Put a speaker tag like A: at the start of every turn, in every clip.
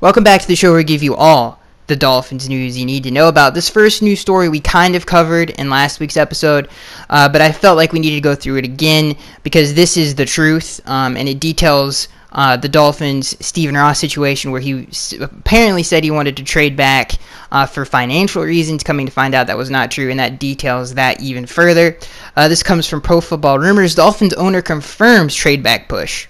A: Welcome back to the show where we give you all the Dolphins news you need to know about. This first news story we kind of covered in last week's episode, but I felt like we needed to go through it again because this is the truth, and it details the Dolphins' Stephen Ross situation where he apparently said he wanted to trade back for financial reasons, coming to find out that was not true, and that details that even further. This comes from Pro Football Rumors. Dolphins owner confirms trade back push.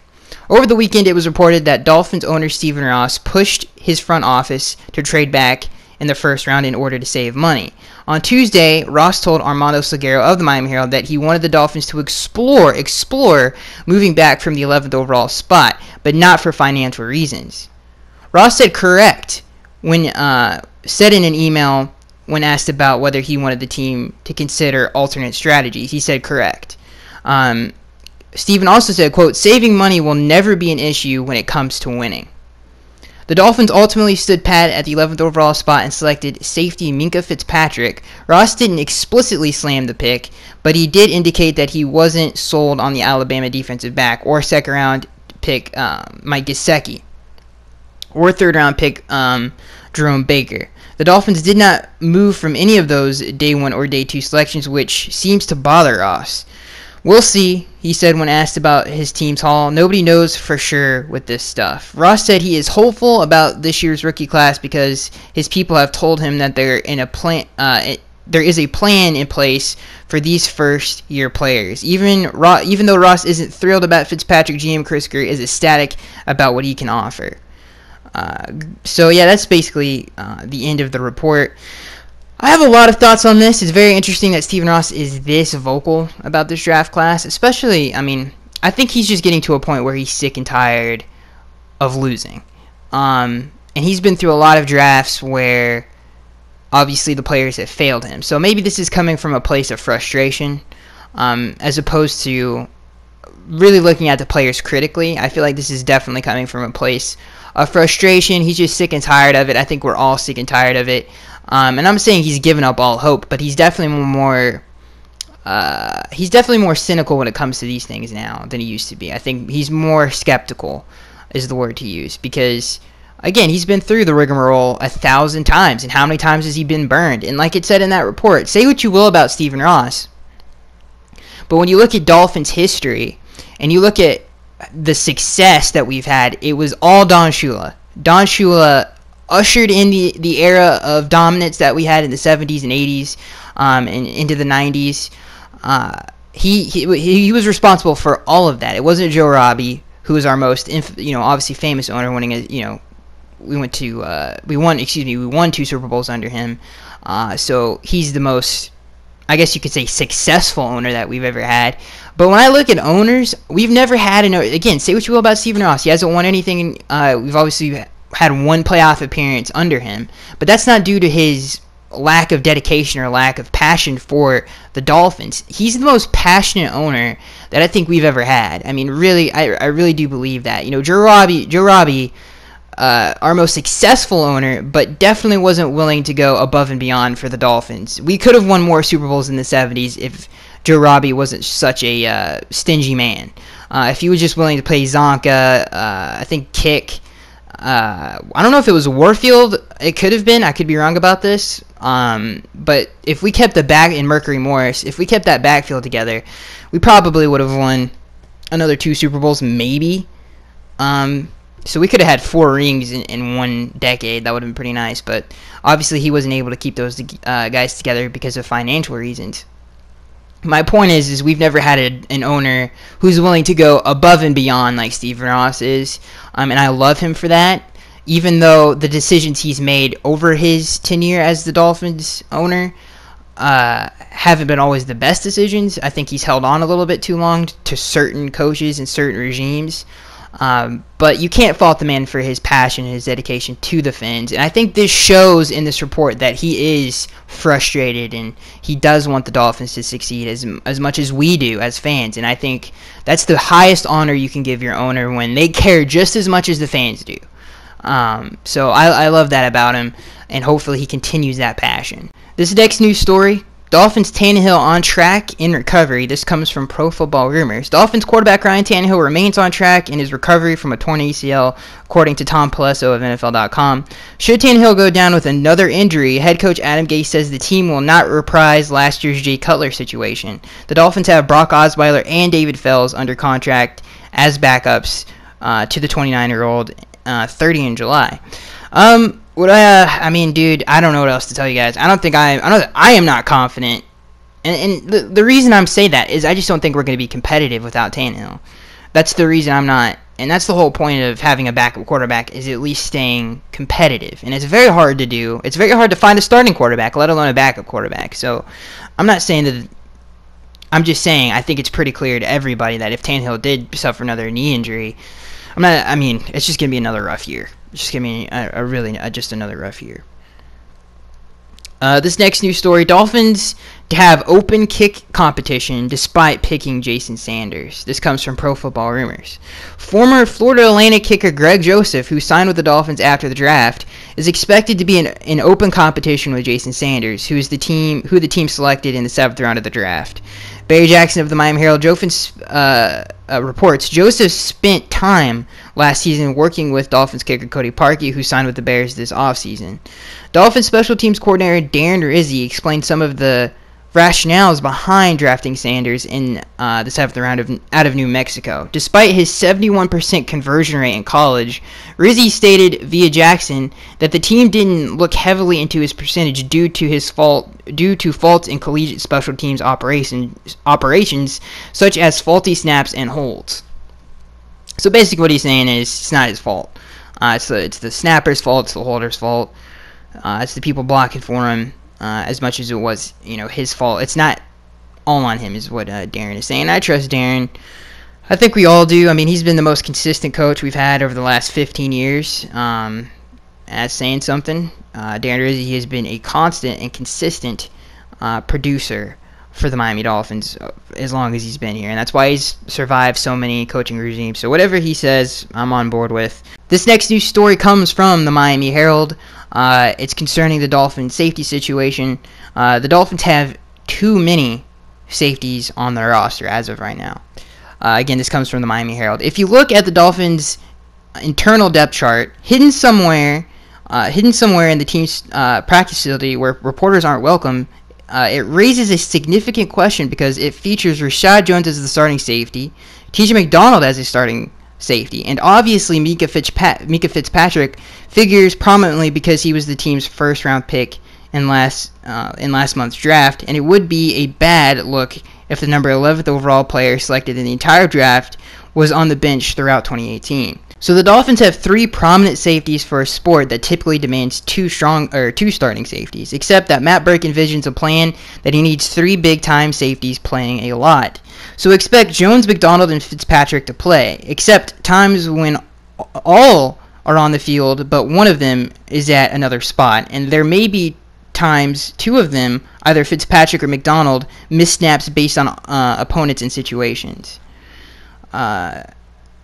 A: Over the weekend, it was reported that Dolphins owner Stephen Ross pushed his front office to trade back in the first round in order to save money. On Tuesday, Ross told Armando Salguero of the Miami Herald that he wanted the Dolphins to explore moving back from the 11th overall spot, but not for financial reasons. Ross said correct when said in an email when asked about whether he wanted the team to consider alternate strategies. He said correct. Stephen also said, quote, "Saving money will never be an issue when it comes to winning." The Dolphins ultimately stood pat at the 11th overall spot and selected safety Minkah Fitzpatrick. Ross didn't explicitly slam the pick, but he did indicate that he wasn't sold on the Alabama defensive back or second-round pick Mike Gesicki or third-round pick Jerome Baker. The Dolphins did not move from any of those day one or day two selections, which seems to bother Ross. "We'll see," he said when asked about his team's haul. "Nobody knows for sure with this stuff." Ross said he is hopeful about this year's rookie class because his people have told him that there is a plan in place for these first-year players. Even though Ross isn't thrilled about Fitzpatrick, GM Chris Greer is ecstatic about what he can offer. So yeah, that's basically the end of the report. I have a lot of thoughts on this. It's very interesting that Stephen Ross is this vocal about this draft class, especially, I think he's just getting to a point where he's sick and tired of losing. And he's been through a lot of drafts where obviously the players have failed him. So maybe this is coming from a place of frustration, as opposed to really looking at the players critically. I feel like this is definitely coming from a place of frustration. He's just sick and tired of it. I think we're all sick and tired of it. And I'm saying he's given up all hope, but he's definitely more cynical when it comes to these things now than he used to be. I think he's more skeptical is the word to use because, again, he's been through the rigmarole 1,000 times, and how many times has he been burned? And like it said in that report, say what you will about Stephen Ross, but when you look at Dolphins history and you look at the success that we've had, it was all Don Shula. Don Shula ushered in the era of dominance that we had in the 70s and 80s and into the 90s. He was responsible for all of that. It wasn't Joe Robbie, who was our most obviously famous owner, winning we won 2 Super Bowls under him. So he's the most, I guess you could say, successful owner that we've ever had. But when I look at owners, we've never had again, say what you will about Stephen Ross, he hasn't won anything. We've obviously had one playoff appearance under him, but that's not due to his lack of dedication or lack of passion for the Dolphins. He's the most passionate owner that I think we've ever had. I mean, really, I really do believe that. Joe Robbie, our most successful owner, but definitely wasn't willing to go above and beyond for the Dolphins. We could have won more Super Bowls in the 70s if Joe Robbie wasn't such a stingy man. If he was just willing to play Zonka, I think kick. I don't know if it was Warfield. It could have been. I could be wrong about this. But if we kept the back in Mercury Morris, if we kept that backfield together, we probably would have won another 2 Super Bowls, maybe. So we could have had 4 rings in one decade. That would have been pretty nice. But obviously he wasn't able to keep those guys together because of financial reasons. My point is we've never had an owner who's willing to go above and beyond like Stephen Ross is, and I love him for that, even though the decisions he's made over his tenure as the Dolphins owner haven't been always the best decisions. I think he's held on a little bit too long to certain coaches and certain regimes. But you can't fault the man for his passion and his dedication to the Fins. And I think this shows in this report that he is frustrated and he does want the Dolphins to succeed as much as we do as fans. And I think that's the highest honor you can give your owner when they care just as much as the fans do. So I love that about him, and hopefully he continues that passion. This next news story Dolphins Tannehill on track in recovery. This comes from Pro Football Rumors. Dolphins quarterback Ryan Tannehill remains on track in his recovery from a torn ACL, according to Tom Pellesso of NFL.com. Should Tannehill go down with another injury, head coach Adam Gase says the team will not reprise last year's Jay Cutler situation. The Dolphins have Brock Osweiler and David Fells under contract as backups to the 29-year-old, 30 in July. I mean, dude, I don't know what else to tell you guys. I am not confident. And the reason I'm saying that is I just don't think we're going to be competitive without Tannehill. That's the reason I'm not. And that's the whole point of having a backup quarterback, is at least staying competitive. And it's very hard to do. It's very hard to find a starting quarterback, let alone a backup quarterback. So I'm not saying that. I'm just saying I think it's pretty clear to everybody that if Tannehill did suffer another knee injury, it's just going to be another rough year. It's just going to be just another rough year. This next news story, Dolphins have open kick competition despite picking Jason Sanders. This comes from Pro Football Rumors. Former Florida Atlantic kicker Greg Joseph, who signed with the Dolphins after the draft, is expected to be in open competition with Jason Sanders, who the team selected in the 7th round of the draft. Barry Jackson of the Miami Herald reports Joseph spent time last season working with Dolphins kicker Cody Parkey, who signed with the Bears this offseason. Dolphins special teams coordinator Darren Rizzi explained some of the rationales behind drafting Sanders in the 7th round out of New Mexico. Despite his 71% conversion rate in college, Rizzi stated via Jackson that the team didn't look heavily into his percentage due to faults in collegiate special teams operations such as faulty snaps and holds. So basically what he's saying is it's not his fault. It's the snapper's fault, it's the holder's fault. It's the people blocking for him. As much as it was, his fault. It's not all on him, is what Darren is saying. I trust Darren. I think we all do. I mean, he's been the most consistent coach we've had over the last 15 years. That's saying something. Darren Rizzi has been a constant and consistent producer for the Miami Dolphins as long as he's been here, and that's why he's survived so many coaching regimes. So whatever he says, I'm on board with. This next news story comes from the Miami Herald. It's concerning the Dolphins safety situation. The Dolphins have too many safeties on their roster as of right now. Again, this comes from the Miami Herald. If you look at the Dolphins' internal depth chart, hidden somewhere in the team's practice facility where reporters aren't welcome, it raises a significant question because it features Rashad Jones as the starting safety, TJ McDonald as a starting safety, and obviously Mika Fitzpatrick figures prominently because he was the team's first-round pick in last month's draft, and it would be a bad look if the number 11th overall player selected in the entire draft was on the bench throughout 2018. So the Dolphins have 3 prominent safeties for a sport that typically demands 2 starting safeties, except that Matt Burke envisions a plan that he needs 3 big-time safeties playing a lot. So expect Jones, McDonald, and Fitzpatrick to play, except times when all are on the field, but one of them is at another spot, and there may be times 2 of them, either Fitzpatrick or McDonald, miss snaps based on opponents and situations.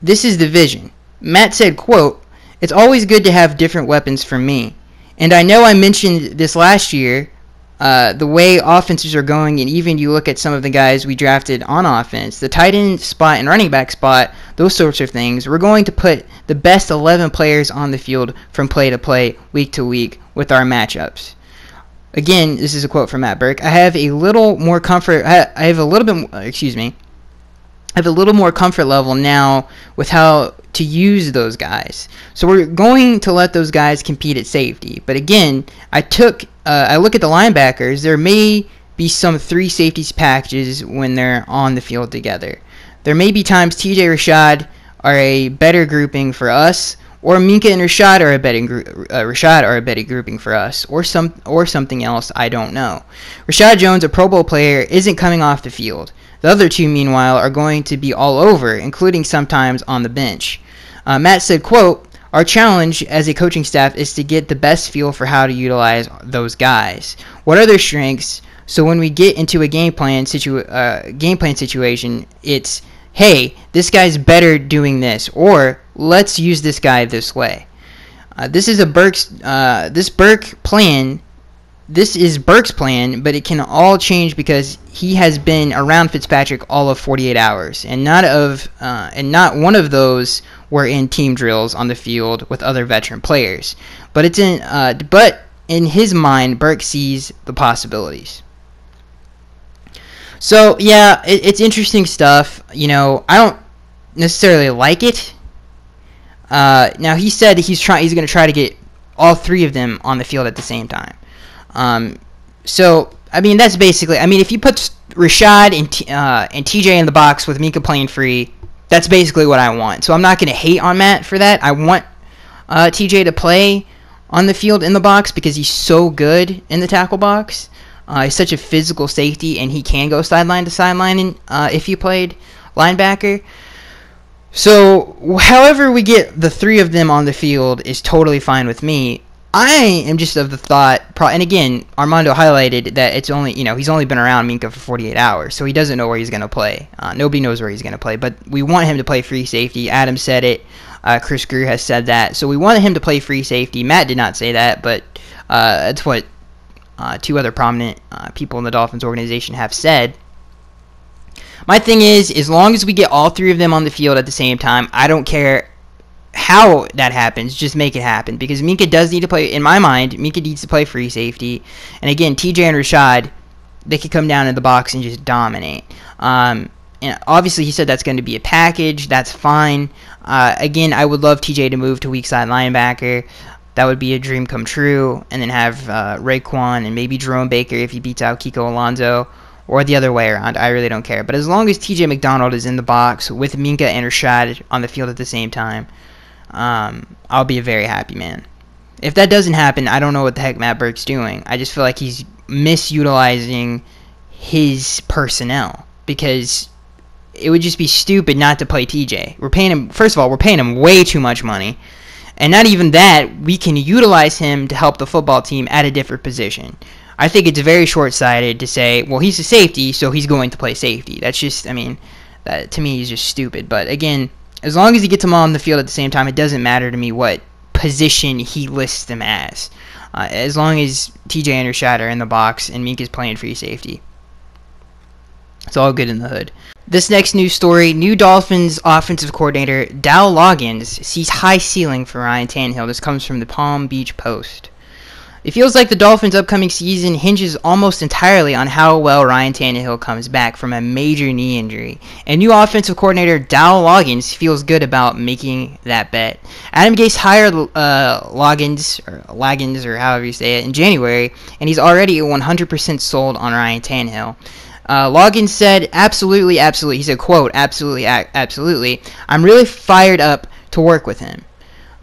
A: This is the vision. Matt said, quote, "It's always good to have different weapons for me. And I know I mentioned this last year, the way offenses are going, and even you look at some of the guys we drafted on offense, the tight end spot and running back spot, those sorts of things, we're going to put the best 11 players on the field from play to play, week to week, with our matchups." Again, this is a quote from Matt Burke. I have a little more comfort level now with how to use those guys. So we're going to let those guys compete at safety. But again, I look at the linebackers. There may be some 3 safeties packages when they're on the field together. There may be times TJ Rashad are a better grouping for us, or Minka and Rashad are a better grouping for us, or something else. I don't know. Rashad Jones, a Pro Bowl player, isn't coming off the field. The other 2, meanwhile, are going to be all over, including sometimes on the bench. Matt said, quote, "Our challenge as a coaching staff is to get the best feel for how to utilize those guys. What are their strengths? So when we get into a game plan situation, it's, hey, this guy's better doing this, or let's use this guy this way." This Burke plan this is Burke's plan, but it can all change because he has been around Fitzpatrick all of 48 hours, and not one of those were in team drills on the field with other veteran players. But in his mind, Burke sees the possibilities. So yeah, it's interesting stuff. I don't necessarily like it. Now he said he's going to try to get all three of them on the field at the same time. So I mean that's basically. I mean if you put Rashad and TJ in the box with Minkah playing free, that's basically what I want. So I'm not going to hate on Matt for that. I want TJ to play on the field in the box because he's so good in the tackle box. He's such a physical safety, and he can go sideline to sideline if he played linebacker. So, however we get the three of them on the field is totally fine with me. I am just of the thought, and again, Armando highlighted that it's only, he's only been around Minkah for 48 hours, so he doesn't know where he's going to play. Nobody knows where he's going to play, but we want him to play free safety. Adam said it. Chris Greer has said that. So we wanted him to play free safety. Matt did not say that, but that's what two other prominent people in the Dolphins organization have said. My thing is, as long as we get all three of them on the field at the same time, I don't care how that happens. Just make it happen. Because Minkah does need to play, in my mind, Minkah needs to play free safety. And again, TJ and Rashad, they could come down in the box and just dominate. And obviously, he said that's going to be a package. That's fine. Again, I would love TJ to move to weak side linebacker. That would be a dream come true. And then have Raekwon and maybe Jerome Baker if he beats out Kiko Alonso. Or the other way around. I really don't care. But as long as TJ McDonald is in the box with Minkah and Rashad on the field at the same time, I'll be a very happy man. If that doesn't happen, I don't know what the heck Matt Burke's doing. I just feel like he's misutilizing his personnel. Because it would just be stupid not to play TJ. We're paying him, first of all, we're paying him way too much money. And not even that, we can utilize him to help the football team at a different position. I think it's very short-sighted to say, well, he's a safety, so he's going to play safety. That's just, that to me is just stupid. But again, as long as he gets them all on the field at the same time, it doesn't matter to me what position he lists them as. As long as TJ and Rashad are in the box and Minkah's playing free safety. It's all good in the hood. This next news story, new Dolphins offensive coordinator Dow Loggins sees high ceiling for Ryan Tannehill. This comes from the Palm Beach Post. It feels like the Dolphins' upcoming season hinges almost entirely on how well Ryan Tannehill comes back from a major knee injury. And new offensive coordinator Dow Loggins feels good about making that bet. Adam Gase hired Loggins, or however you say it, in January, and he's already 100% sold on Ryan Tannehill. Loggins said, absolutely, he said, quote, absolutely, I'm really fired up to work with him.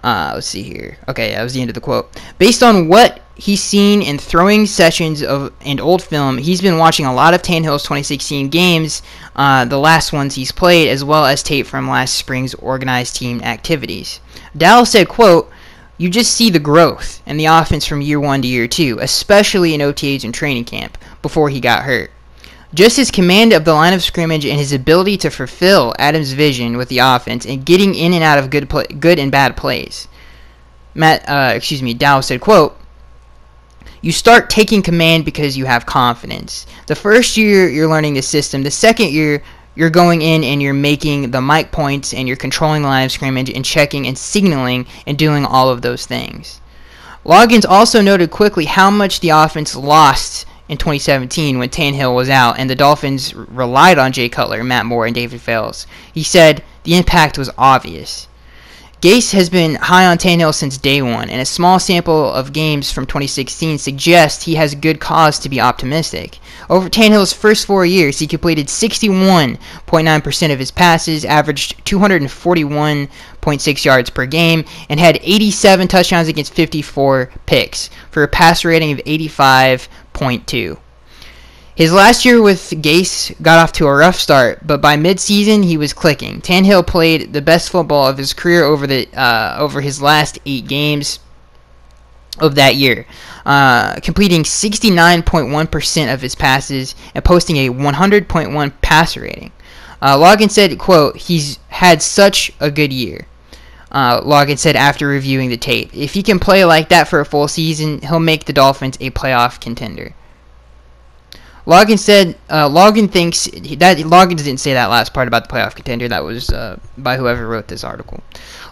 A: Let's see here. Okay, that was the end of the quote. Based on what he's seen in throwing sessions and old film, he's been watching a lot of Tannehill's 2016 games, the last ones he's played, as well as tape from last spring's organized team activities. Dow said, quote, you just see the growth in the offense from year 1 to year 2, especially in OTAs and training camp, before he got hurt. Just his command of the line of scrimmage and his ability to fulfill Adams' vision with the offense and getting in and out of good and bad plays. Dow said, quote, you start taking command because you have confidence. The first year, you're learning the system. The second year, you're going in and you're making the mic points and you're controlling the line of scrimmage and checking and signaling and doing all of those things. Loggins also noted quickly how much the offense lost in 2017 when Tannehill was out and the Dolphins relied on Jay Cutler, Matt Moore, and David Fales. He said the impact was obvious. Gase has been high on Tannehill since day one, and a small sample of games from 2016 suggests he has good cause to be optimistic. Over Tannehill's first 4 years, he completed 61.9% of his passes, averaged 241.6 yards per game, and had 87 touchdowns against 54 picks, for a passer rating of 85.2. His last year with Gase got off to a rough start, but by mid-season he was clicking. Tannehill played the best football of his career over his last 8 games of that year, completing 69.1% of his passes and posting a 100.1 passer rating. Loggins said, quote, he's had such a good year. Logan said after reviewing the tape. If he can play like that for a full season, he'll make the Dolphins a playoff contender. Logan said Logan thinks that Logan didn't say that last part about the playoff contender. That was by whoever wrote this article.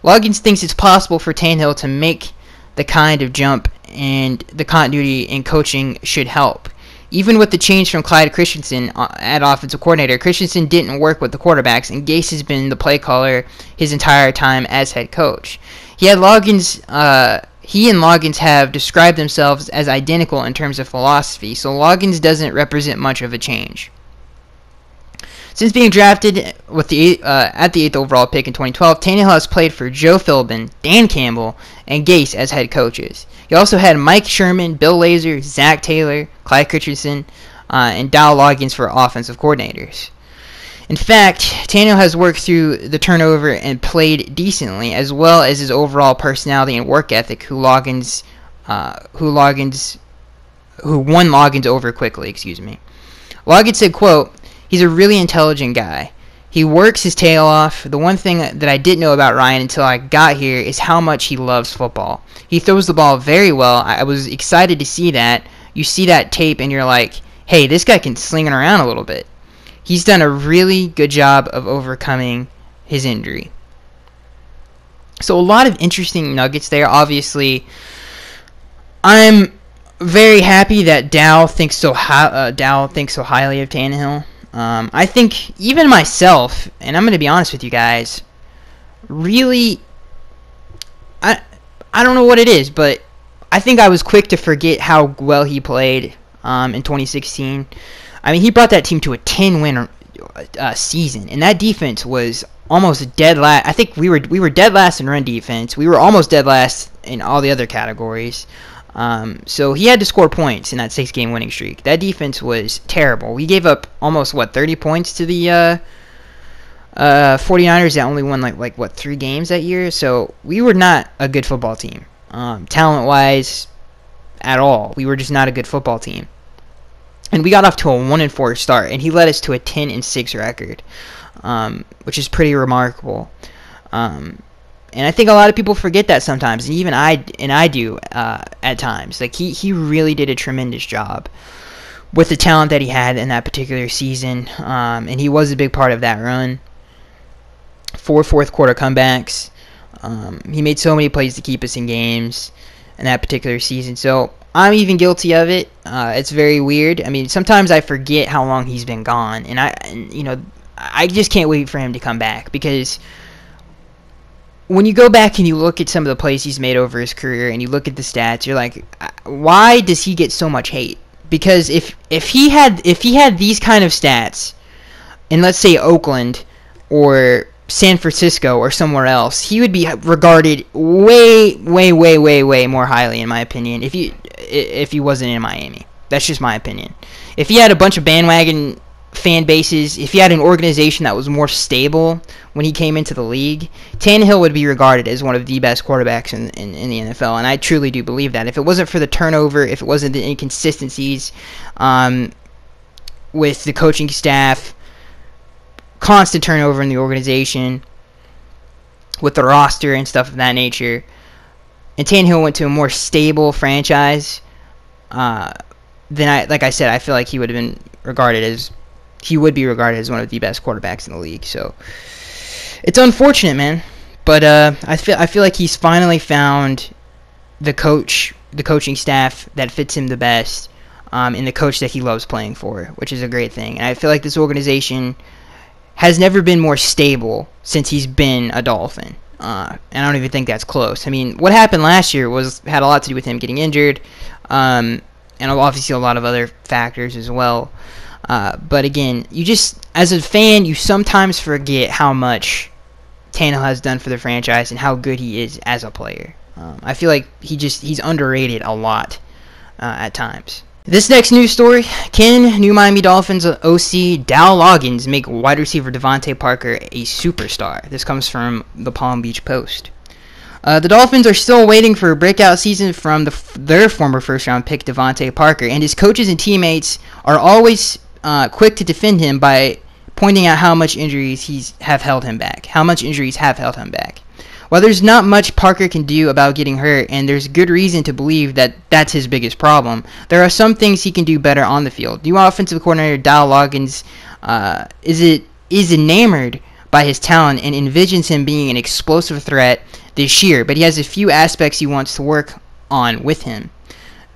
A: Logan thinks it's possible for Tannehill to make the kind of jump, and the continuity in coaching should help. Even with the change from Clyde Christensen at offensive coordinator, Christensen didn't work with the quarterbacks, and Gase has been the play caller his entire time as head coach. He and Loggins have described themselves as identical in terms of philosophy, so Loggins doesn't represent much of a change. Since being drafted with at the 8th overall pick in 2012, Tannehill has played for Joe Philbin, Dan Campbell, and Gase as head coaches. He also had Mike Sherman, Bill Lazor, Zach Taylor, Clyde Christensen, and Dow Loggins for offensive coordinators. In fact, Tannehill has worked through the turnover and played decently, as well as his overall personality and work ethic, who won Loggins over quickly. Loggins said, quote, "He's a really intelligent guy. He works his tail off. The one thing that I didn't know about Ryan until I got here is how much he loves football. He throws the ball very well. I was excited to see that. You see that tape and you're like, hey, this guy can sling it around a little bit. He's done a really good job of overcoming his injury." So a lot of interesting nuggets there. Obviously, I'm very happy that Dow thinks so highly of Tannehill. I think even myself, and I'm going to be honest with you guys, really, I don't know what it is, but I think I was quick to forget how well he played in 2016. I mean, he brought that team to a 10-win season, and that defense was almost dead last. I think we were dead last in run defense. We were almost dead last in all the other categories. So he had to score points in that 6-game winning streak. That defense was terrible. We gave up almost 30 points to the 49ers that only won like 3 games that year. So we were not a good football team, talent-wise, at all. We were just not a good football team. And we got off to a 1-4 start, and he led us to a 10-6 record, which is pretty remarkable. And I think a lot of people forget that sometimes, and even I do at times. Like he really did a tremendous job with the talent that he had in that particular season, and he was a big part of that run. 4 fourth quarter comebacks. He made so many plays to keep us in games in that particular season. So I'm even guilty of it. It's very weird. I mean, sometimes I forget how long he's been gone, and I just can't wait for him to come back, because when you go back and you look at some of the plays he's made over his career and you look at the stats, you're like, why does he get so much hate? Because if he had these kind of stats in, let's say, Oakland or San Francisco or somewhere else, he would be regarded way more highly, in my opinion, if he wasn't in Miami. That's just my opinion. If he had a bunch of bandwagon fan bases, if he had an organization that was more stable when he came into the league, Tannehill would be regarded as one of the best quarterbacks in the NFL, and I truly do believe that. If it wasn't for the turnover, if it wasn't the inconsistencies with the coaching staff, constant turnover in the organization, with the roster and stuff of that nature, and Tannehill went to a more stable franchise, then like I said, I feel like he would be regarded as one of the best quarterbacks in the league. So it's unfortunate, man, but I feel like he's finally found the coaching staff that fits him the best, and the coach that he loves playing for, which is a great thing. And I feel like this organization has never been more stable since he's been a Dolphin. And I don't even think that's close. I mean, what happened last year had a lot to do with him getting injured, and obviously a lot of other factors as well. But again, you just, as a fan, you sometimes forget how much Tannehill has done for the franchise and how good he is as a player. I feel like he's underrated a lot at times. This next news story: can new Miami Dolphins OC Dow Loggins make wide receiver Devontae Parker a superstar? This comes from the Palm Beach Post. The Dolphins are still waiting for a breakout season from their former first-round pick Devontae Parker, and his coaches and teammates are always quick to defend him by pointing out how much injuries have held him back. While there's not much Parker can do about getting hurt, and there's good reason to believe that that's his biggest problem, there are some things he can do better on the field. New offensive coordinator Dal Loggins is enamored by his talent and envisions him being an explosive threat this year, but he has a few aspects he wants to work on with him.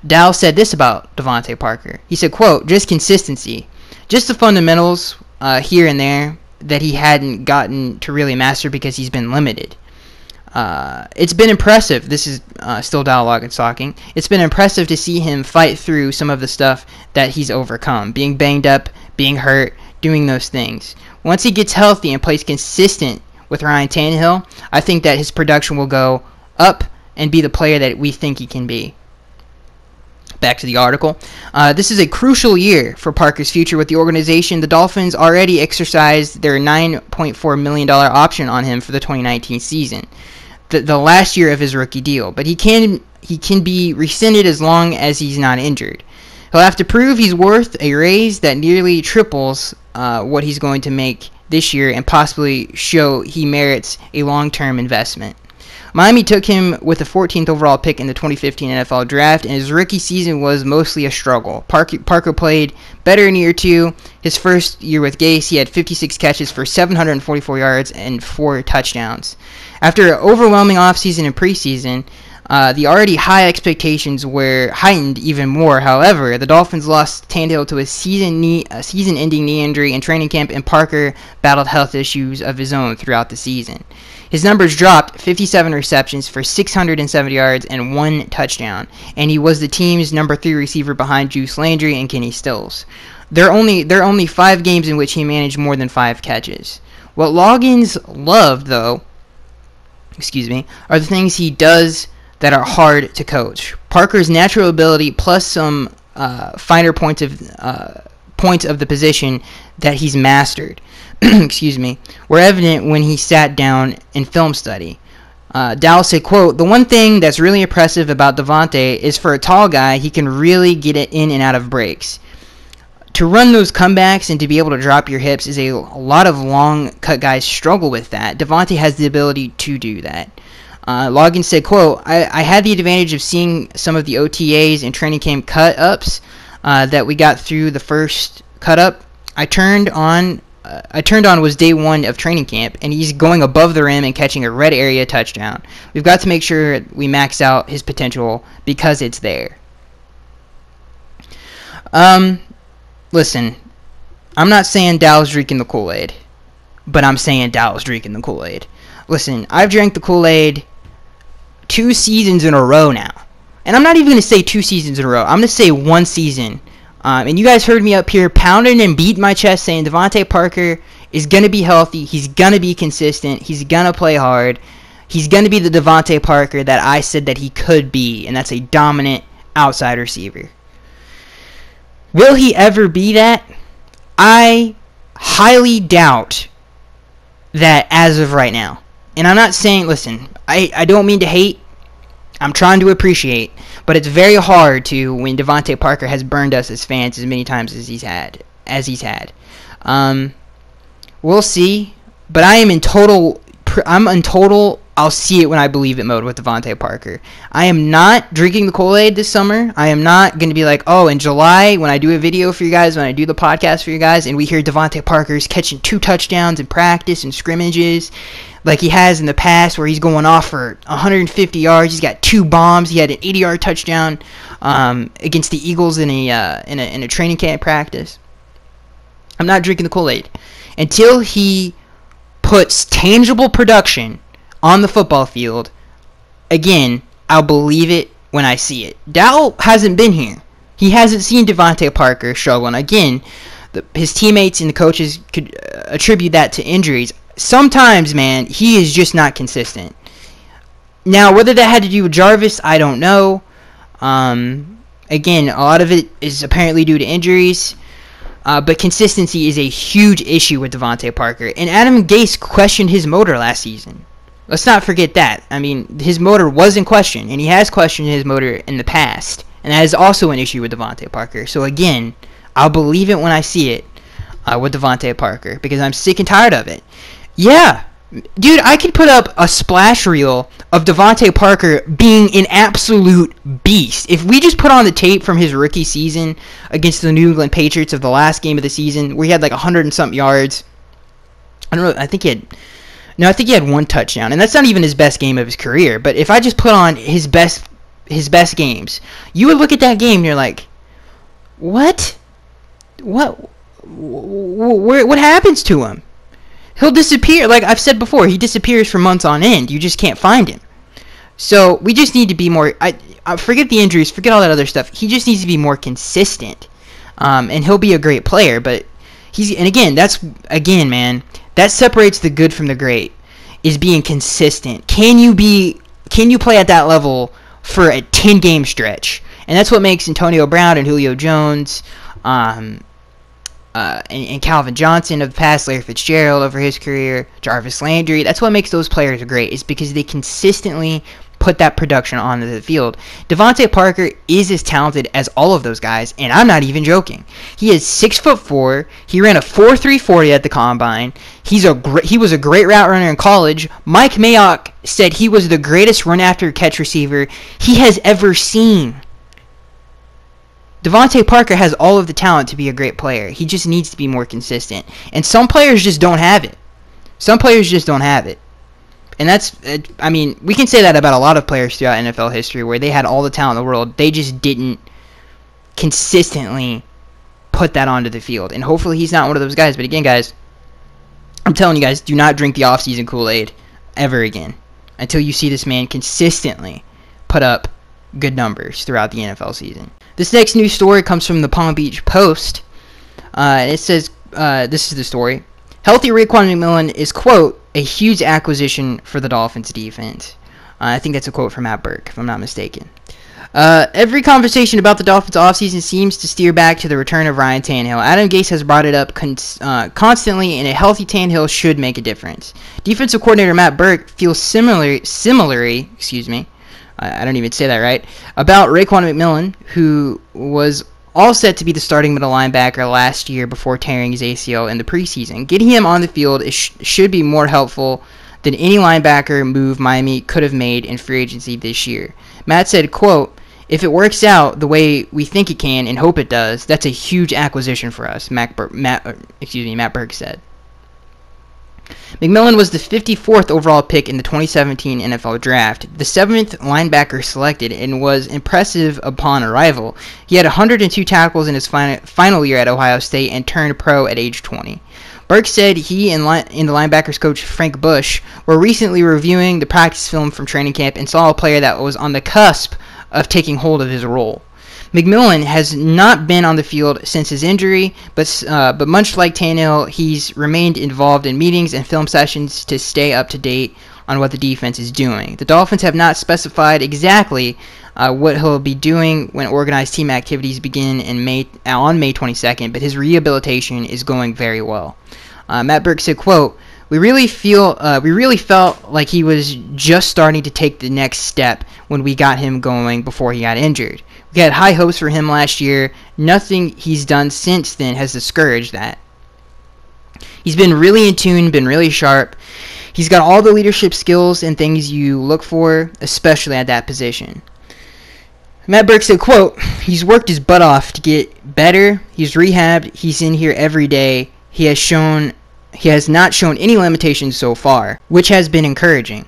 A: Dal said this about Devontae Parker. He said, quote, "Just consistency. Just the fundamentals here and there that he hadn't gotten to really master because he's been limited. It's been impressive." This is still Dal Loggins talking. "It's been impressive to see him fight through some of the stuff that he's overcome. Being banged up, being hurt, doing those things. Once he gets healthy and plays consistent with Ryan Tannehill, I think that his production will go up and be the player that we think he can be." Back to the article. This is a crucial year for Parker's future with the organization. The Dolphins already exercised their $9.4 million option on him for the 2019 season, the last year of his rookie deal. But he can be rescinded as long as he's not injured. He'll have to prove he's worth a raise that nearly triples what he's going to make this year and possibly show he merits a long-term investment. Miami took him with the 14th overall pick in the 2015 NFL Draft, and his rookie season was mostly a struggle. Parker played better in year 2. His first year with Gase, he had 56 catches for 744 yards and 4 touchdowns. After an overwhelming offseason and preseason, the already high expectations were heightened even more. However, the Dolphins lost Tannehill to a season-ending knee injury in training camp, and Parker battled health issues of his own throughout the season. His numbers dropped: 57 receptions for 670 yards and 1 touchdown, and he was the team's number 3 receiver behind Juice Landry and Kenny Stills. There are only 5 games in which he managed more than 5 catches. What Loggins loved, though, are the things he does that are hard to coach. Parker's natural ability plus some finer points of the position that he's mastered were evident when he sat down in film study. Dal said, quote, "The one thing that's really impressive about Devontae is for a tall guy, he can really get it in and out of breaks. To run those comebacks and to be able to drop your hips is a lot of long cut guys struggle with that. Devontae has the ability to do that." Loggins said, quote, I had the advantage of seeing some of the OTAs and training camp cut-ups that we got through the first cut-up. I turned on was day 1 of training camp, and he's going above the rim and catching a red area touchdown. We've got to make sure we max out his potential because it's there. Listen, I'm not saying Dal's drinking the Kool-Aid, but I'm saying Dal's drinking the Kool-Aid. Listen, I've drank the Kool-Aid 2 seasons in a row now. And I'm not even going to say 2 seasons in a row. I'm going to say 1 season. And you guys heard me up here pounding and beating my chest saying Devontae Parker is going to be healthy. He's going to be consistent. He's going to play hard. He's going to be the Devontae Parker that I said that he could be. And that's a dominant outside receiver. Will he ever be that? I highly doubt that as of right now. And I'm not saying, listen, I don't mean to hate. I'm trying to appreciate. But it's very hard to when Devontae Parker has burned us as fans as many times as he's had. We'll see. But I'm in total I'll see it when I believe it mode with Devontae Parker. I am not drinking the Kool-Aid this summer. I am not going to be like, oh, in July when I do a video for you guys, when I do the podcast for you guys, and we hear Devontae Parker's catching 2 touchdowns in practice and scrimmages like he has in the past where he's going off for 150 yards. He's got 2 bombs. He had an 80-yard touchdown against the Eagles in a training camp practice. I'm not drinking the Kool-Aid. Until he puts tangible production on the football field, again, I'll believe it when I see it. Dow hasn't been here. He hasn't seen Devontae Parker struggle. And again, his teammates and the coaches could attribute that to injuries. Sometimes, man, he is just not consistent. Now, whether that had to do with Jarvis, I don't know. Again, a lot of it is apparently due to injuries. But consistency is a huge issue with Devontae Parker. And Adam Gase questioned his motor last season. Let's not forget that. I mean, his motor was in question, and he has questioned his motor in the past. And that is also an issue with Devontae Parker. So again, I'll believe it when I see it with Devontae Parker, because I'm sick and tired of it. Yeah, Dude, I could put up a splash reel of Devontae Parker being an absolute beast. If we just put on the tape from his rookie season against the New England Patriots of the last game of the season, where he had like 100 and something yards. I don't know. I think he had one touchdown, and that's not even his best game of his career. But if I just put on his best games, you would look at that game and you're like, what happens to him? He'll disappear. Like I've said before, he disappears for months on end. You just can't find him. So we just need to be more. I forget the injuries, forget all that other stuff. He just needs to be more consistent, and he'll be a great player. But man, that separates the good from the great, is being consistent. Can you play at that level for a 10-game stretch? And that's what makes Antonio Brown and Julio Jones, and Calvin Johnson of the past, Larry Fitzgerald over his career, Jarvis Landry. That's what makes those players great, is because they consistently put that production onto the field. Devontae Parker is as talented as all of those guys, and I'm not even joking. He is 6'4". He ran a 4.3 40 at the combine. He was a great route runner in college. Mike Mayock said he was the greatest run after catch receiver he has ever seen. Devontae Parker has all of the talent to be a great player. He just needs to be more consistent. And some players just don't have it. And that's, we can say that about a lot of players throughout NFL history, where they had all the talent in the world. They just didn't consistently put that onto the field. And hopefully he's not one of those guys. But again, guys, I'm telling you guys, do not drink the offseason Kool-Aid ever again until you see this man consistently put up good numbers throughout the NFL season. This next news story comes from the Palm Beach Post. It says, this is the story. Healthy Raekwon McMillan is, quote, a huge acquisition for the Dolphins defense. I think that's a quote from Matt Burke, if I'm not mistaken. Every conversation about the Dolphins offseason seems to steer back to the return of Ryan Tannehill. Adam Gase has brought it up constantly, and a healthy Tannehill should make a difference. Defensive coordinator Matt Burke feels similarly, I don't even say that right, about Raekwon McMillan, who was all set to be the starting middle linebacker last year before tearing his ACL in the preseason. Getting him on the field should be more helpful than any linebacker move Miami could have made in free agency this year. Matt said, quote, if it works out the way we think it can and hope it does, that's a huge acquisition for us, Matt Burke said. McMillan was the 54th overall pick in the 2017 NFL Draft, the 7th linebacker selected, and was impressive upon arrival. He had 102 tackles in his final year at Ohio State and turned pro at age 20. Burke said he and the linebackers coach Frank Bush were recently reviewing the practice film from training camp and saw a player that was on the cusp of taking hold of his role. McMillan has not been on the field since his injury, but much like Tannehill, he's remained involved in meetings and film sessions to stay up to date on what the defense is doing. The Dolphins have not specified exactly what he'll be doing when organized team activities begin on May 22nd, but his rehabilitation is going very well. Matt Burke said, quote, we really felt like he was just starting to take the next step when we got him going before he got injured. We had high hopes for him last year. Nothing he's done since then has discouraged that. He's been really in tune, been really sharp. He's got all the leadership skills and things you look for, especially at that position. Matt Burke said, quote, he's worked his butt off to get better. He's rehabbed. He's in here every day. He has not shown any limitations so far, which has been encouraging.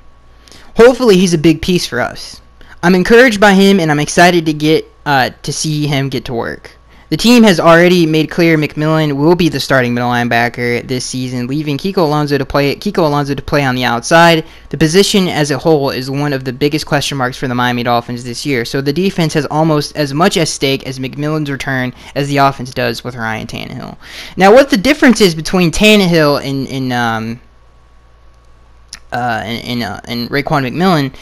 A: Hopefully he's a big piece for us. I'm encouraged by him, and I'm excited to see him get to work. The team has already made clear McMillan will be the starting middle linebacker this season, leaving Kiko Alonso to play on the outside. The position as a whole is one of the biggest question marks for the Miami Dolphins this year, so the defense has almost as much at stake as McMillan's return as the offense does with Ryan Tannehill. Now, what the difference is between Tannehill and Raekwon McMillan,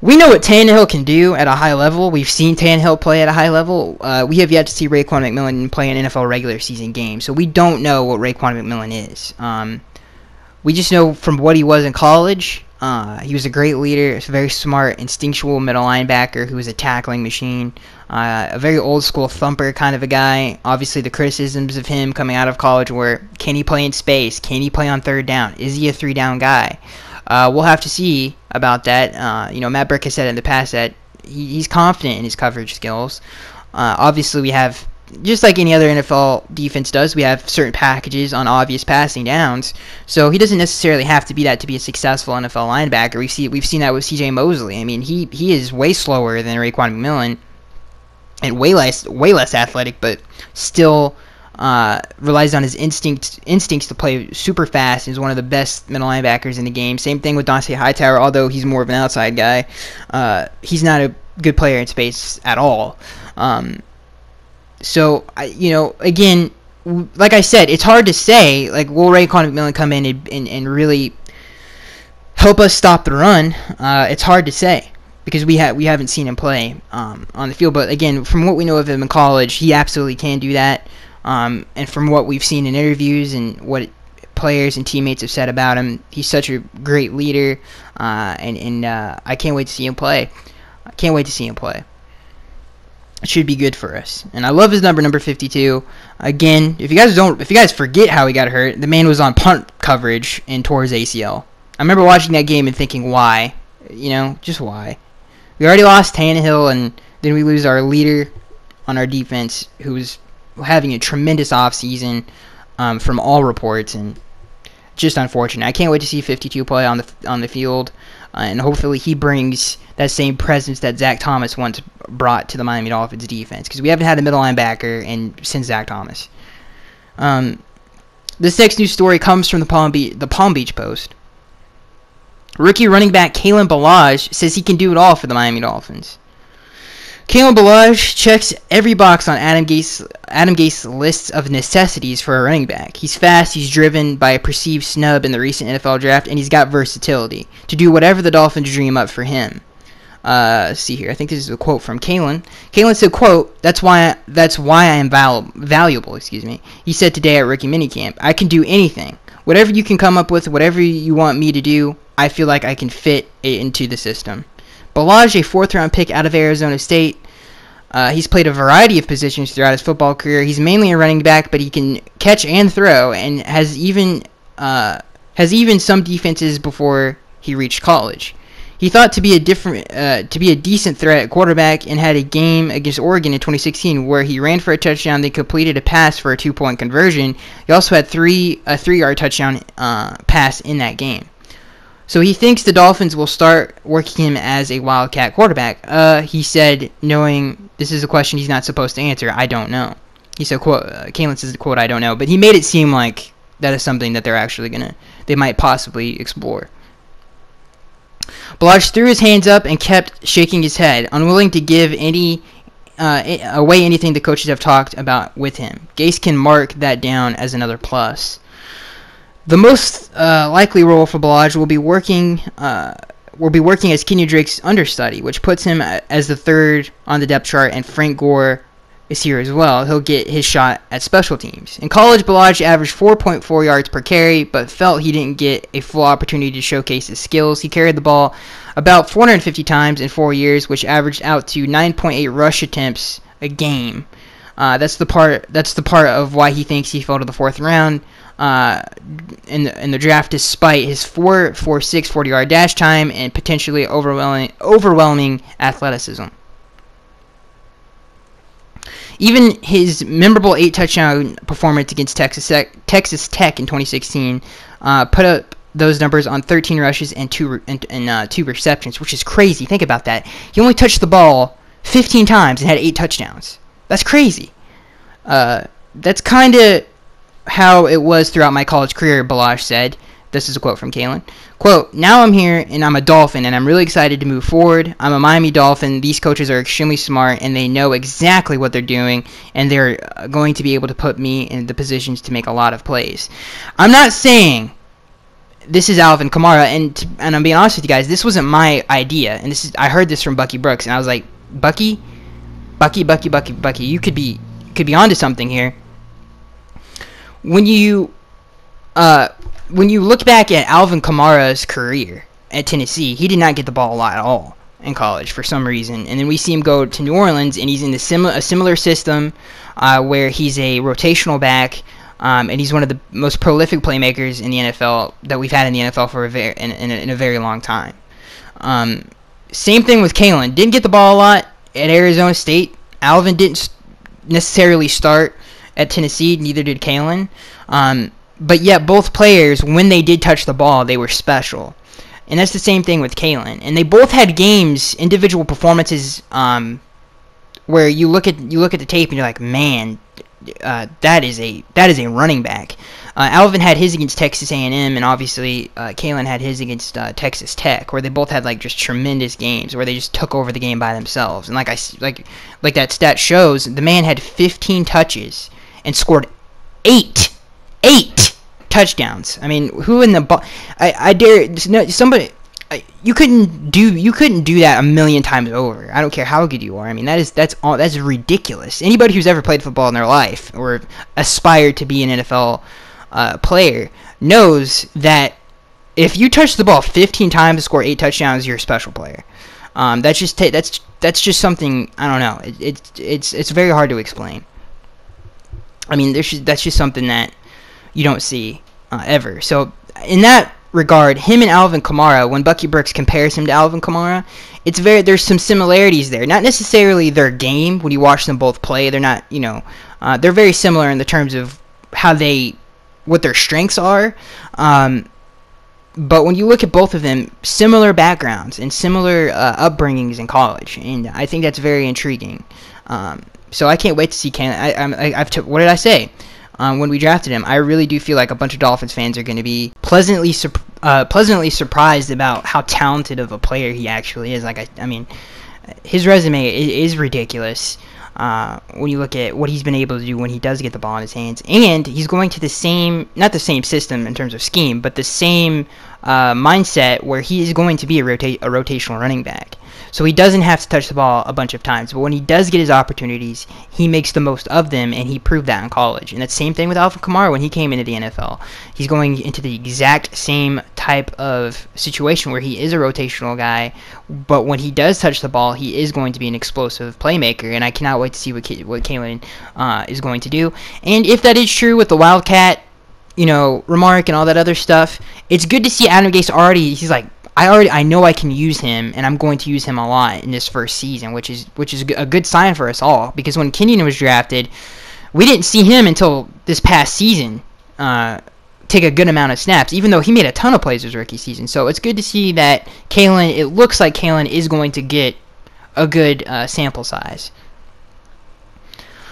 A: we know what Tannehill can do at a high level. We've seen Tannehill play at a high level. We have yet to see Raekwon McMillan play an NFL regular season game, so we don't know what Raekwon McMillan is. We just know from what he was in college, He was a great leader, a very smart, instinctual middle linebacker who was a tackling machine. A very old school thumper kind of a guy. Obviously, the criticisms of him coming out of college were, can he play in space? Can he play on third down? Is he a 3-down guy? We'll have to see about that. Matt Burke has said in the past that he's confident in his coverage skills. Obviously, we have, just like any other NFL defense does, we have certain packages on obvious passing downs. So he doesn't necessarily have to be that to be a successful NFL linebacker. We've seen that with C.J. Mosley. I mean, he is way slower than Raekwon McMillan and way less athletic, but still relies on his instincts to play super fast. He's one of the best middle linebackers in the game. Same thing with Dante Hightower, although he's more of an outside guy. He's not a good player in space at all. So, again, like I said, it's hard to say, like, will Raekwon McMillan come in and really help us stop the run? It's hard to say because we haven't seen him play on the field. But, again, from what we know of him in college, he absolutely can do that. And from what we've seen in interviews and what players and teammates have said about him, he's such a great leader, and I can't wait to see him play. It should be good for us. And I love his number 52. Again, if you guys forget how he got hurt, the man was on punt coverage and tore his ACL. I remember watching that game and thinking, why? Just why? We already lost Tannehill, and then we lose our leader on our defense, who was having a tremendous offseason from all reports, and just unfortunate. I can't wait to see 52 play on the field, and hopefully he brings that same presence that Zach Thomas once brought to the Miami Dolphins defense, because we haven't had a middle linebacker since Zach Thomas. This next news story comes from the Palm Beach Post. Rookie running back Kalen Ballage says he can do it all for the Miami Dolphins. Kalen Ballage checks every box on Adam Gase's list of necessities for a running back. He's fast, he's driven by a perceived snub in the recent NFL draft, and he's got versatility to do whatever the Dolphins dream up for him. Let's see here. I think this is a quote from Kalen. Kalen said, quote, that's why I am valuable, He said today at rookie minicamp, I can do anything. Whatever you can come up with, whatever you want me to do, I feel like I can fit it into the system. Ballage, a 4th-round pick out of Arizona State. He's played a variety of positions throughout his football career. He's mainly a running back, but he can catch and throw, and has even some defenses before he reached college. He thought to be a decent threat at quarterback, and had a game against Oregon in 2016 where he ran for a touchdown, then completed a pass for a 2-point conversion. He also had a 3-yard touchdown pass in that game. So he thinks the Dolphins will start working him as a Wildcat quarterback. He said, knowing this is a question he's not supposed to answer, I don't know. He said, quote, Kalen says, quote, I don't know. But he made it seem like that is something that they might possibly explore. Ballage threw his hands up and kept shaking his head, unwilling to give away anything the coaches have talked about with him. Gase can mark that down as another plus. The most likely role for Ballage will be working as Kenyon Drake's understudy, which puts him as the 3rd on the depth chart, and Frank Gore is here as well. He'll get his shot at special teams. In college, Ballage averaged 4.4 yards per carry, but felt he didn't get a full opportunity to showcase his skills. He carried the ball about 450 times in 4 years, which averaged out to 9.8 rush attempts a game. That's the part of why he thinks he fell to the 4th round. In the draft, despite his 4.46 40-yard dash time and potentially overwhelming athleticism. Even his memorable 8-touchdown performance against Texas Tech in 2016 put up those numbers on 13 rushes and 2 receptions, which is crazy. Think about that. He only touched the ball 15 times and had 8 touchdowns. That's crazy. That's kind of how it was throughout my college career, Ballage said. This is a quote from Kalen. Quote, now I'm here and I'm a Dolphin and I'm really excited to move forward. I'm a Miami Dolphin. These coaches are extremely smart and they know exactly what they're doing, and they're going to be able to put me in the positions to make a lot of plays. I'm not saying this is Alvin Kamara, and I'm being honest with you guys, this wasn't my idea, and I heard this from Bucky Brooks, and I was like, Bucky, you could be onto something here. When you look back at Alvin Kamara's career, at Tennessee. He did not get the ball a lot at all in college for some reason. And then we see him go to New Orleans, and he's in a similar system where he's a rotational back, and he's one of the most prolific playmakers in the NFL that we've had in the NFL for in a very long time. Same thing with Kalen. Didn't get the ball a lot at Arizona State. Alvin didn't necessarily start at Tennessee, neither did Kalen. But yet both players, when they did touch the ball, they were special. And that's the same thing with Kalen. And they both had games, individual performances, where you look at the tape and you're like, man, that is a running back. Alvin had his against Texas A&M, and obviously Kalen had his against Texas Tech, where they both had like just tremendous games, where they just took over the game by themselves. And like that stat shows, the man had 15 touches and scored eight touchdowns. I mean, who in the I dare somebody. You couldn't do that a million times over. I don't care how good you are. I mean, that's ridiculous. Anybody who's ever played football in their life or aspired to be an NFL player knows that if you touch the ball 15 times and score 8 touchdowns, you're a special player. That's just something, I don't know. It's very hard to explain. I mean, that's just something that you don't see ever. So in that regard, him and Alvin Kamara, when Bucky Brooks compares him to Alvin Kamara, there's some similarities there. Not necessarily their game when you watch them both play. They're not, they're very similar in the terms of what their strengths are. But when you look at both of them, similar backgrounds and similar upbringings in college, and I think that's very intriguing. So I can't wait to see Kalen. What did I say? When we drafted him, I really do feel like a bunch of Dolphins fans are going to be pleasantly surprised about how talented of a player he actually is. I mean, his resume is ridiculous when you look at what he's been able to do when he does get the ball in his hands. And he's going to not the same system in terms of scheme, but the same mindset where he is going to be a rotational running back. So he doesn't have to touch the ball a bunch of times, but when he does get his opportunities, he makes the most of them, and he proved that in college. And that's the same thing with Alvin Kamara when he came into the NFL. He's going into the exact same type of situation where he is a rotational guy, but when he does touch the ball, he is going to be an explosive playmaker, and I cannot wait to see what Kalen is going to do. And if that is true with the Wildcat, remark and all that other stuff, it's good to see Adam Gase he's like, I know I can use him, and I'm going to use him a lot in this first season, which is a good sign for us all. Because when Kenyon was drafted, we didn't see him until this past season take a good amount of snaps, even though he made a ton of plays his rookie season. So it's good to see that it looks like Kalen is going to get a good sample size.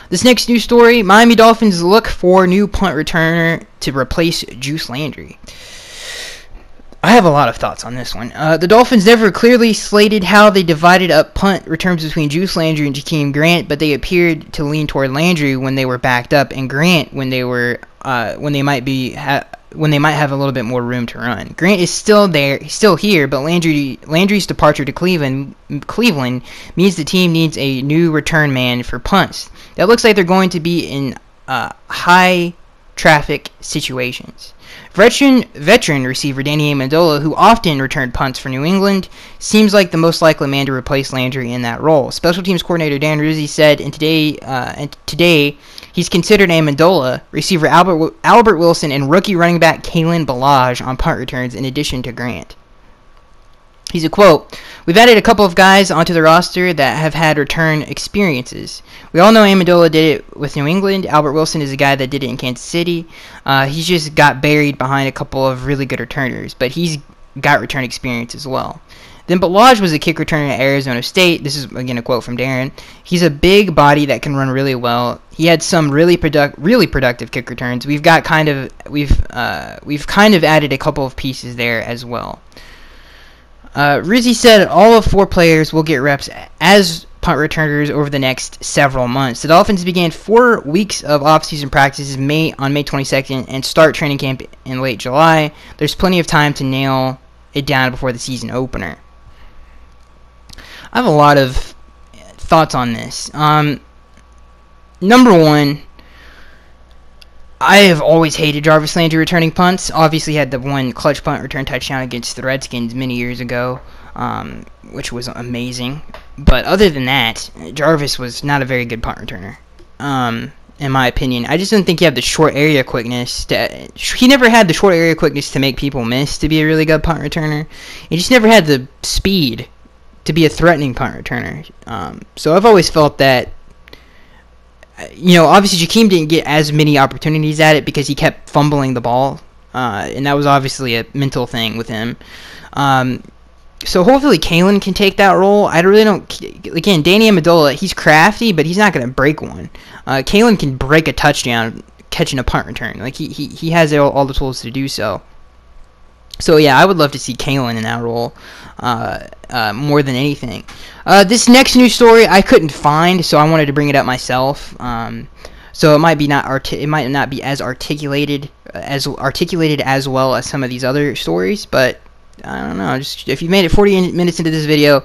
A: This next news story, Miami Dolphins look for new punt returner to replace Juice Landry. I have a lot of thoughts on this one. The Dolphins never clearly slated how they divided up punt returns between Juice Landry and Jakeem Grant, but they appeared to lean toward Landry when they were backed up, and Grant when they might have a little bit more room to run. Grant is still here, but Landry's departure to Cleveland means the team needs a new return man for punts. That looks like they're going to be in high traffic situations. Veteran receiver Danny Amendola, who often returned punts for New England, seems like the most likely man to replace Landry in that role. Special teams coordinator Dan Ruzzi said, today he's considered Amendola, receiver Albert Wilson, and rookie running back Kalen Ballage on punt returns in addition to Grant. He's a quote, "We've added a couple of guys onto the roster that have had return experiences. We all know Amendola did it with New England. Albert Wilson is a guy that did it in Kansas City. He's just got buried behind a couple of really good returners, but he's got return experience as well. Then Ballage was a kick returner at Arizona State. This is, again, a quote from Darren. He's a big body that can run really well. He had some really productive kick returns. We've kind of added a couple of pieces there as well." Rizzi said all of 4 players will get reps as punt returners over the next several months. The Dolphins began 4 weeks of off-season practices on May 22nd and start training camp in late July. There's plenty of time to nail it down before the season opener. I have a lot of thoughts on this. Number one, I have always hated Jarvis Landry returning punts. Obviously, he had the one clutch punt return touchdown against the Redskins many years ago, which was amazing. But other than that, Jarvis was not a very good punt returner, in my opinion. I just didn't think he had the short area quickness. He never had the short area quickness to make people miss to be a really good punt returner. He just never had the speed to be a threatening punt returner. So I've always felt that, obviously Jakeem didn't get as many opportunities at it because he kept fumbling the ball, and that was obviously a mental thing with him. So hopefully Kalen can take that role. I really don't. Again, Danny Amendola, he's crafty, but he's not going to break one. Kalen can break a touchdown catching a punt return. Like he has all the tools to do so. So yeah, I would love to see Kalen in that role more than anything. This next news story I couldn't find, so I wanted to bring it up myself. So it might not be as articulated as well as some of these other stories, but I don't know. Just if you made it 40 minutes into this video,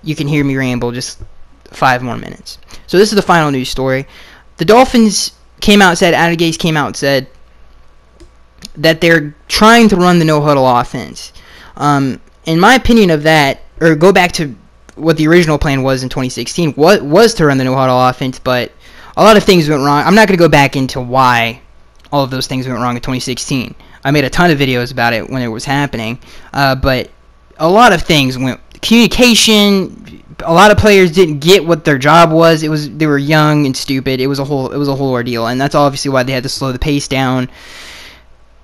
A: you can hear me ramble just 5 more minutes. So this is the final news story. The Dolphins Adam Gase came out and said that they're trying to run the no-huddle offense. In my opinion of that, or go back to what the original plan was in 2016, was to run the no-huddle offense, but a lot of things went wrong. I'm not going to go back into why all of those things went wrong in 2016. I made a ton of videos about it when it was happening, but a lot of things went. Communication. A lot of players didn't get what their job was. They were young and stupid. It was a whole ordeal, and that's obviously why they had to slow the pace down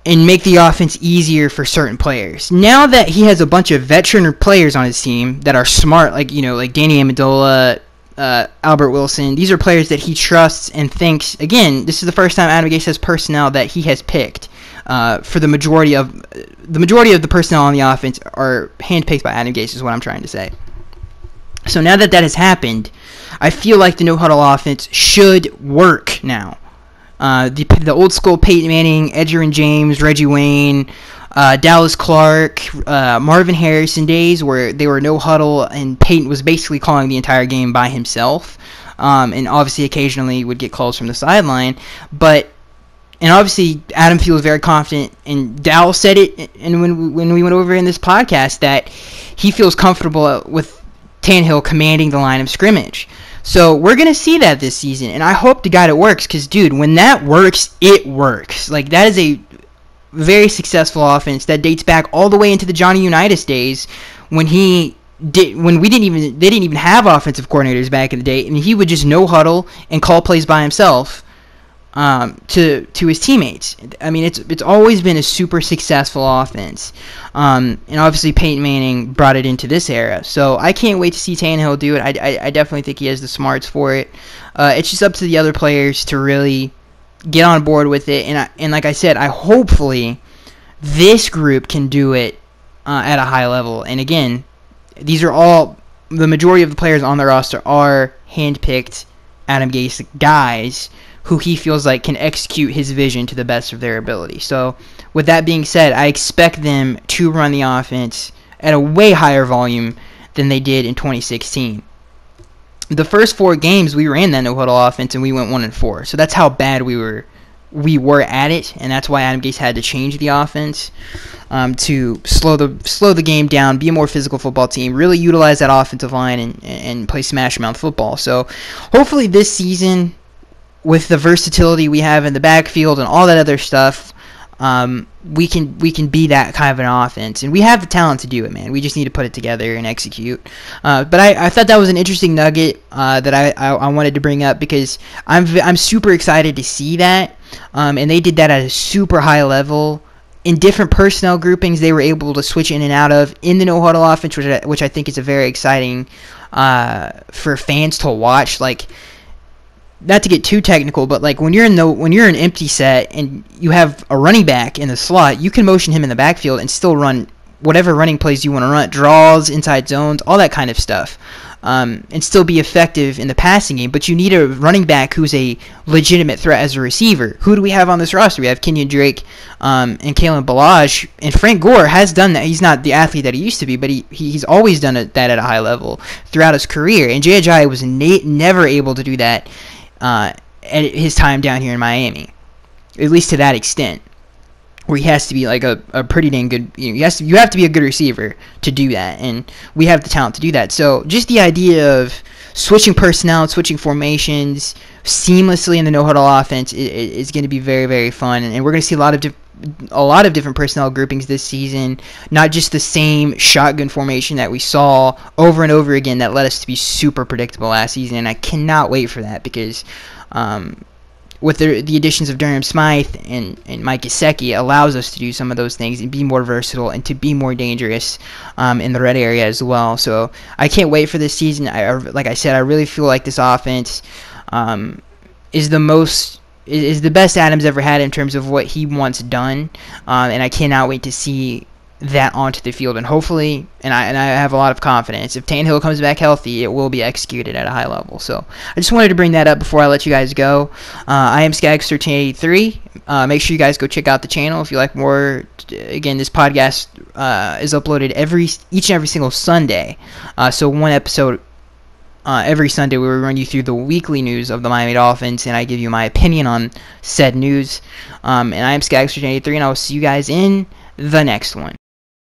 A: and make the offense easier for certain players. Now that he has a bunch of veteran players on his team that are smart, like Danny Amendola, Albert Wilson, these are players that he trusts and thinks. Again, this is the first time Adam Gase has personnel that he has picked. For the majority of the personnel on the offense are handpicked by Adam Gase, is what I'm trying to say. So now that has happened, I feel like the no-huddle offense should work now. The old school Peyton Manning, Edgerrin James, Reggie Wayne, Dallas Clark, Marvin Harrison days where they were no-huddle and Peyton was basically calling the entire game by himself, and obviously occasionally would get calls from the sideline, and obviously Adam feels very confident, and Dal said it and when we went over in this podcast that he feels comfortable with Tannehill commanding the line of scrimmage. So we're going to see that this season, and I hope to God it works, because, dude, when that works, it works. Like, that is a very successful offense that dates back all the way into the Johnny Unitas days when they didn't even have offensive coordinators back in the day, and he would just no huddle and call plays by himself to his teammates. I mean, it's always been a super successful offense, and obviously Peyton Manning brought it into this era. So I can't wait to see Tannehill do it. I definitely think he has the smarts for it. It's just up to the other players to really get on board with it. And like I said, hopefully this group can do it at a high level. And again, the majority of the players on the roster are handpicked Adam Gase guys who he feels like can execute his vision to the best of their ability. So with that being said, I expect them to run the offense at a way higher volume than they did in 2016. The first 4 games we ran that no-huddle offense and we went 1-4. So that's how bad we were at it, and that's why Adam Gase had to change the offense to slow the game down, be a more physical football team, really utilize that offensive line and play smash mouth football. So hopefully this season, with the versatility we have in the backfield and all that other stuff, we can be that kind of an offense, and we have the talent to do it, man. We just need to put it together and execute. But I thought that was an interesting nugget that I wanted to bring up, because I'm super excited to see that, and they did that at a super high level. In different personnel groupings, they were able to switch in and out of in the no-huddle offense, which I think is a very exciting for fans to watch. Like, not to get too technical, but like when you're an empty set and you have a running back in the slot, you can motion him in the backfield and still run whatever running plays you want to run, draws, inside zones, all that kind of stuff, and still be effective in the passing game. But you need a running back who's a legitimate threat as a receiver. Who do we have on this roster? We have Kenyon Drake and Kalen Ballage, and Frank Gore has done that. He's not the athlete that he used to be, but he's always done that at a high level throughout his career. And Jay Ajayi was never able to do that at his time down here in Miami. at least to that extent, where he has to be like a pretty dang good, you have to be a good receiver to do that, and we have the talent to do that. So just the idea of switching personnel, switching formations seamlessly in the no-huddle offense is going to be very, very fun, and we're going to see a lot of different personnel groupings this season, not just the same shotgun formation that we saw over and over again that led us to be super predictable last season. And I cannot wait for that, because with the additions of Durham Smythe and Mike Gesicki allows us to do some of those things and be more versatile and to be more dangerous in the red area as well. So I can't wait for this season. Like I said, I really feel like this offense is the best Adams ever had in terms of what he wants done, and I cannot wait to see that onto the field. And hopefully, and I have a lot of confidence, if Tannehill comes back healthy, it will be executed at a high level. So I just wanted to bring that up before I let you guys go. I am Skagster1083. Make sure you guys go check out the channel if you like more. Again, this podcast is uploaded each and every single Sunday. So one episode every Sunday where we run you through the weekly news of the Miami Dolphins, and I give you my opinion on said news. And I am Skagster1083, and I will see you guys in the next one.